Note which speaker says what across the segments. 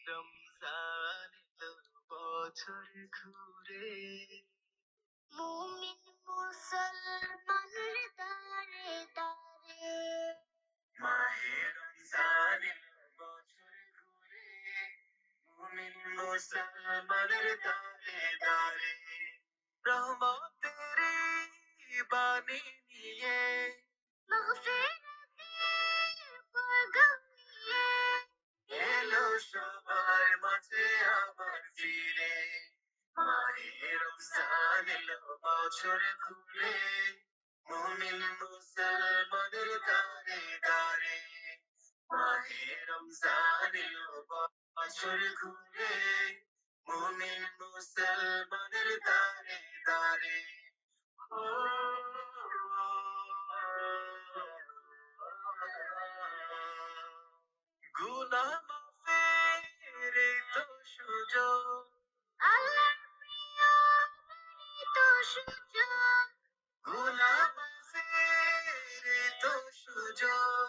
Speaker 1: রমজান এলো বছর ঘুরে, মুমিন মুসলমানের দারে দারে। মাহে রমজান এলো বছর ঘুরে, মুমিন মুসলমানের দারে দারে। রহমতেরি বাণী নিয়ে, মাগফিরাতের পয়গাম নিয়ে, এলো সবার মাঝে আবার ফিরে। মাহে রমজান এলো বছর ঘুরে, মুমিন মুসলমানের দারে দারে। মাহে রমজান এলো বছর ঘুরে, মুমিন মুসলমানের দারে দারে। গুনাহ মাফের এই তো সুযোগ, আল্লাহর প্রিয় বাণী তো সুযোগ। গুনাহ মাফের এই তো সুযোগ,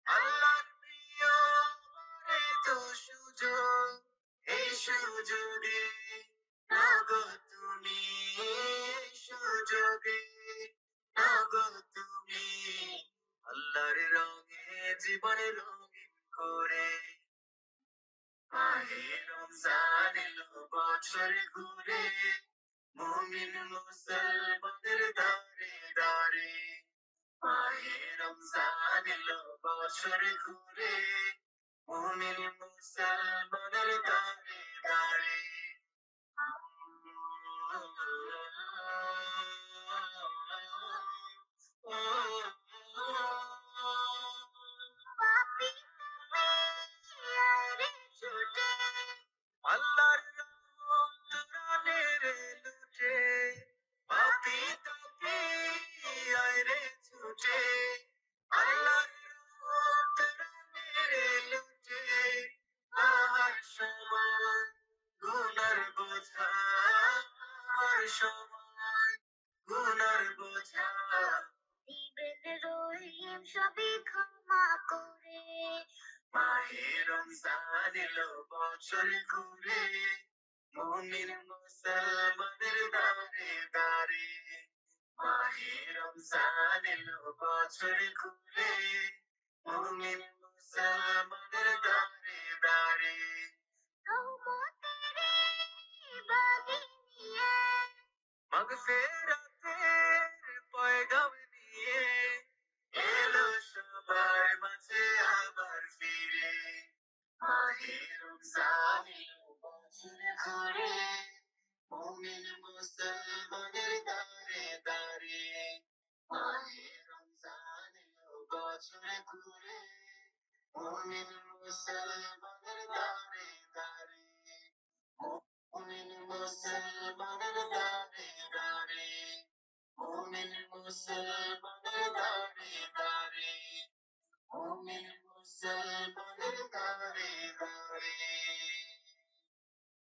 Speaker 1: আল্লাহর প্রিয় বাণী তো সুযোগ। এই সুযোগে নাগো তুমি, এই সুযোগে নাগো তুমি, আল্লাহর রঙে জীবন রঙিন করে। মাহে রমজান এলো বছর ঘুরে, মুমিন মুসলমানের দারে দারে। মাহে রমজান এলো বছর ঘুরে, মুমিন মুসলমানের দারে দারে। পাপী তুমি আরে ছুটে, আল্লাহর রহম তুরানের লুটে। পাপী তুমি আরে ছুটে, আল্লাহর রহম তুরানের লুটে। আহার সময় গুনার বোঝা, আহার সময় গুনার বোঝা, দিবেন রহিম সবই ক্ষমা করে। মাহে রমজান এলো বছর ঘুরে, মুমিন মুসলমানের দারে দারে। মাহে রমজান এলো বছর ঘুরে, মুমিন মুসলমানের দারে দারে। রহমতেরি বাণী নিয়ে, মাগফিরাতের পয়গাম নিয়ে, এলো সবার মাঝে আবার ফিরে। মাহে রমজান এলো বছর ঘুরে, মুমিন মুসলমানের দারে দারে। মাহে রমজান এলো বছর ঘুরে, মুমিন মুসলমানের দারে দারে। মুমিন মুসলমানের দারে দারে, মুমিন মুসলমানের দারে দারে।